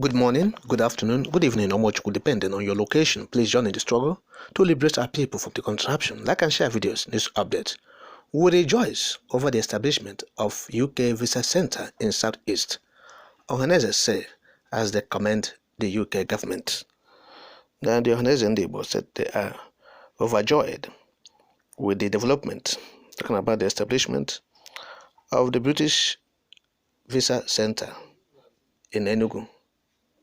Good morning, good afternoon, good evening, or much good depending on your location. Please join in the struggle to liberate our people from the contraption. Like and share videos, news updates. We rejoice over the establishment of UK Visa Center in Southeast. Ohaneze say as they commend the UK government. Then the Ohaneze Ndibo said they are overjoyed with the development, talking about the establishment of the British Visa Center in Enugu,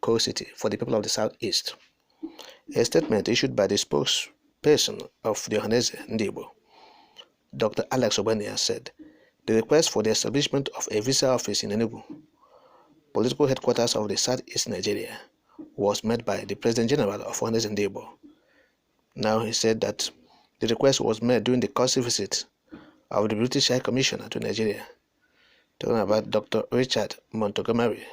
Coal City, for the people of the Southeast. A statement issued by the spokesperson of the Ohaneze Ndibo, Dr. Alex Obania, said the request for the establishment of a visa office in Enugu, political headquarters of the Southeast Nigeria, was made by the President General of Ohaneze Ndibo. Now he said that the request was made during the courtesy visit of the British High Commissioner to Nigeria, talking about Dr. Richard Montgomery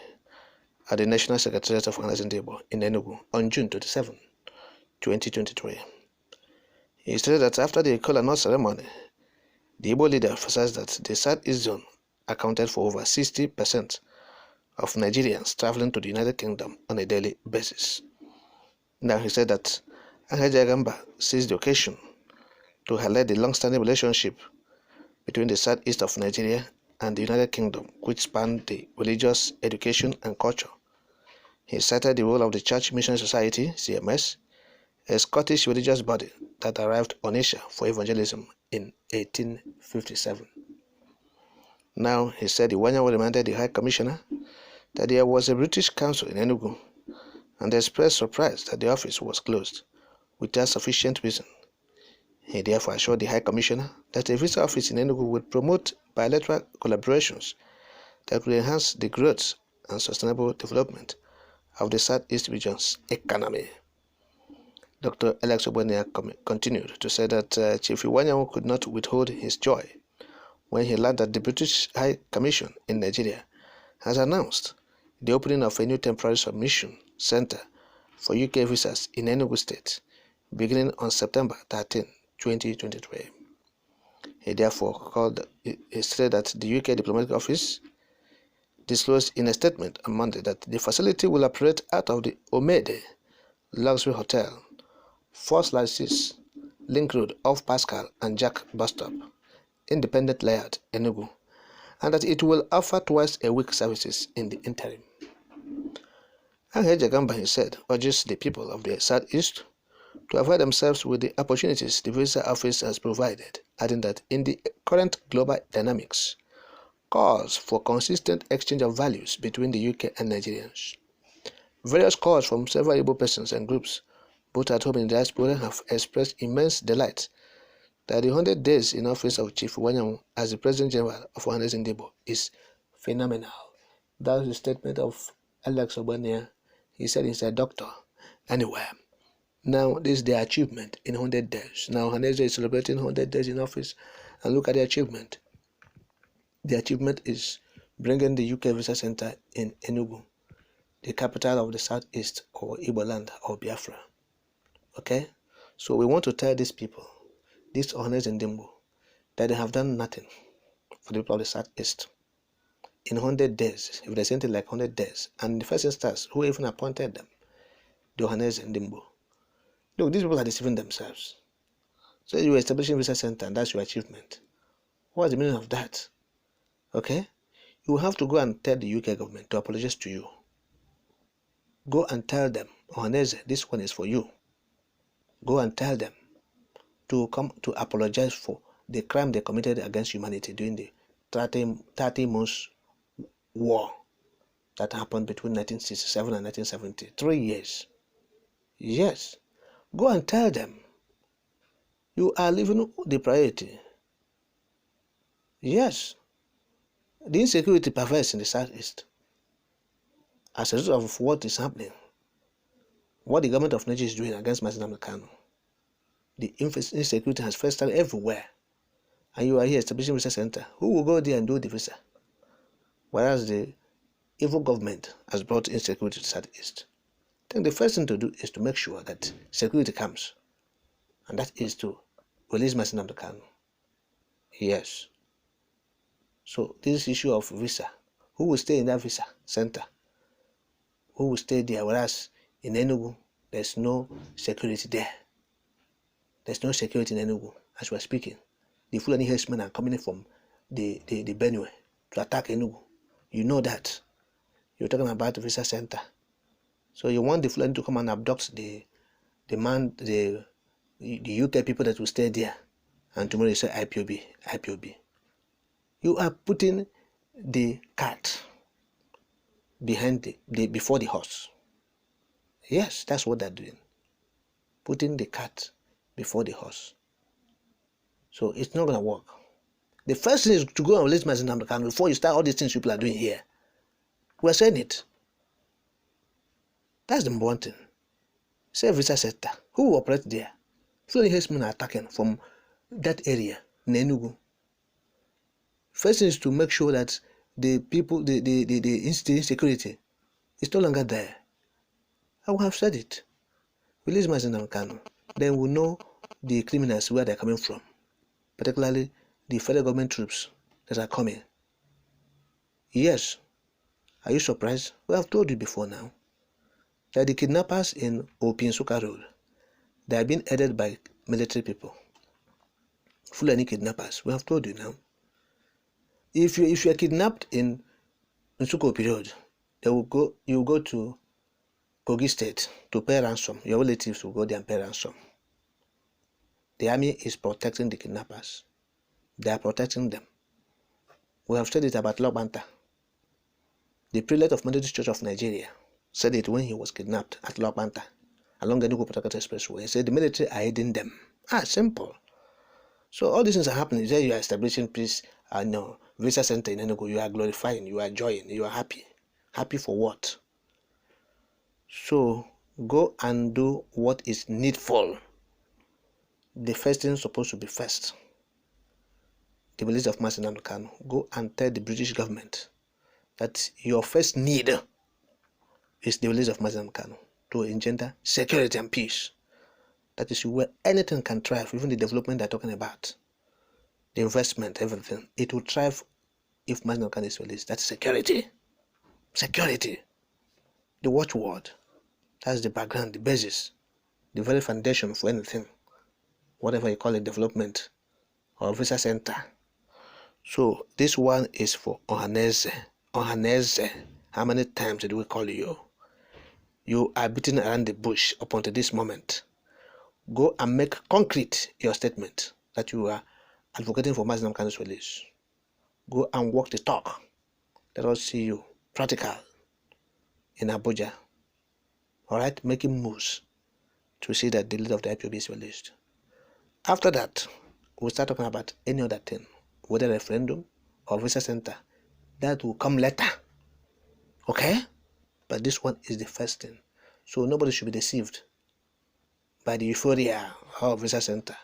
at the National Secretariat of Ohaneze Ndibo in Enugu on June 27, 2023. He stated that after the kola ceremony, the Igbo leader emphasized that the Southeast zone accounted for over 60% of Nigerians traveling to the United Kingdom on a daily basis. Now he said that Ahajagamba seized the occasion to highlight the long-standing relationship between the Southeast of Nigeria and the United Kingdom, which spanned the religious, education, and culture. He cited the role of the Church Missionary Society, CMS, a Scottish religious body that arrived on Asia for evangelism in 1857. Now, he said Iwanyawo reminded the High Commissioner that there was a British consul in Enugu and expressed surprise that the office was closed without sufficient reason. He therefore assured the High Commissioner that a visa office in Enugu would promote bilateral collaborations that would enhance the growth and sustainable development of the Southeast region's economy. Dr. Alex Obania continued to say that Chief Iwanyawo could not withhold his joy when he learned that the British High Commission in Nigeria has announced the opening of a new temporary submission center for UK visas in Enugu State beginning on September 13, 2023. He therefore stated that the UK Diplomatic Office disclosed in a statement on Monday that the facility will operate out of the Ohaneze Luxury Hotel, 4/6, Link Road off Pascal and Jack bus stop, Independent Layout, Enugu, and that it will offer twice a week services in the interim. Ahajagamba, he said, urges the people of the Southeast to avoid themselves with the opportunities the visa office has provided, adding that in the current global dynamics, calls for consistent exchange of values between the UK and Nigerians. Various calls from several Igbo persons and groups, both at home and in diaspora, have expressed immense delight that the 100 days in office of Chief Iwanyawo as the President General of Ohaneze Ndibo is phenomenal. That was the statement of Alex Obania. He said he's a doctor. Anyway, now this is the achievement in 100 days. Now Ohaneze is celebrating 100 days in office, and look at the achievement. The achievement is bringing the UK Visa Center in Enugu, the capital of the Southeast, or Igbo land, or Biafra. Okay? So we want to tell these people, these Ohaneze Ndibo, that they have done nothing for the people of the Southeast. In 100 days, if there's anything like 100 days, and in the first instance, who even appointed them? The Ohaneze Ndibo. Look, these people are deceiving themselves. So you are establishing a Visa Center, and that's your achievement. What's the meaning of that? Okay? You have to go and tell the UK government to apologize to you. Go and tell them, Ohaneze, this one is for you. Go and tell them to come to apologize for the crime they committed against humanity during the 30 months war that happened between 1967 and 1970. 3 years. Yes. Go and tell them you are leaving the priority. Yes. The insecurity pervades in the Southeast as a result of what is happening, what the government of Nigeria is doing against Nnamdi Kanu. The insecurity has festered everywhere, and you are here establishing a visa center. Who will go there and do the visa? Whereas the evil government has brought insecurity to the Southeast. I think the first thing to do is to make sure that security comes, and that is to release Nnamdi Kanu. Yes. So this issue of visa, who will stay in that visa center? who will stay there, whereas in Enugu, there's no security there. There's no security in Enugu as we're speaking. The Fulani herdsmen are coming from the Benue to attack Enugu. You know that. You're talking about the visa center. So you want the Fulani to come and abduct the UK people that will stay there. And tomorrow you say IPOB. You are putting the cart before the horse. Yes, that's what they're doing. Putting the cart before the horse. So it's not going to work. The first thing is to go and release Nnamdi Kanu before you start all these things people are doing here. We're saying it. That's the number one thing. Say visa center. Who will operate there? Fulani herdsmen are attacking from that area in Enugu. First thing is to make sure that the people, the insecurity is no longer there. I will have said it. Release Nnamdi Kanu. Then we'll know the criminals where they're coming from. Particularly the federal government troops that are coming. Yes. Are you surprised? We have told you before now that the kidnappers in Opinsuka Road, they are being aided by military people. Fulani kidnappers. We have told you now. If you are kidnapped in Nsuko Road, you will go to Kogi State to pay ransom. Your relatives will go there and pay ransom. The army is protecting the kidnappers. They are protecting them. We have said it about Logbanta. The prelate of Methodist Church of Nigeria said it when he was kidnapped at Logbanta along the Enugu Port Expressway. He said the military are aiding them. Simple. So all these things are happening. You say you are establishing peace. Visa center in Enugu. You are glorifying. You are enjoying. You are happy. Happy for what? So go and do what is needful. The first thing is supposed to be first. The release of Nnamdi Kanu. Go and tell the British government that your first need is the release of Nnamdi Kanu to engender security and peace. That is where anything can thrive, even the development they're talking about, the investment, everything. It will thrive if Nnamdi Kanu is released. That's security. Security. The watchword. That's the background, the basis, the very foundation for anything, whatever you call it, development or visa center. So this one is for Ohaneze. Ohaneze. How many times did we call you? You are beating around the bush up until this moment. Go and make concrete your statement that you are advocating for Nnamdi Kanu's release. Go and walk the talk. Let us see you practical in Abuja. Alright, making moves to see that the leader of the IPOB is released. After that, we'll start talking about any other thing, whether referendum or visa center. That will come later. Okay? But this one is the first thing. So nobody should be deceived by the euphoria of visa center.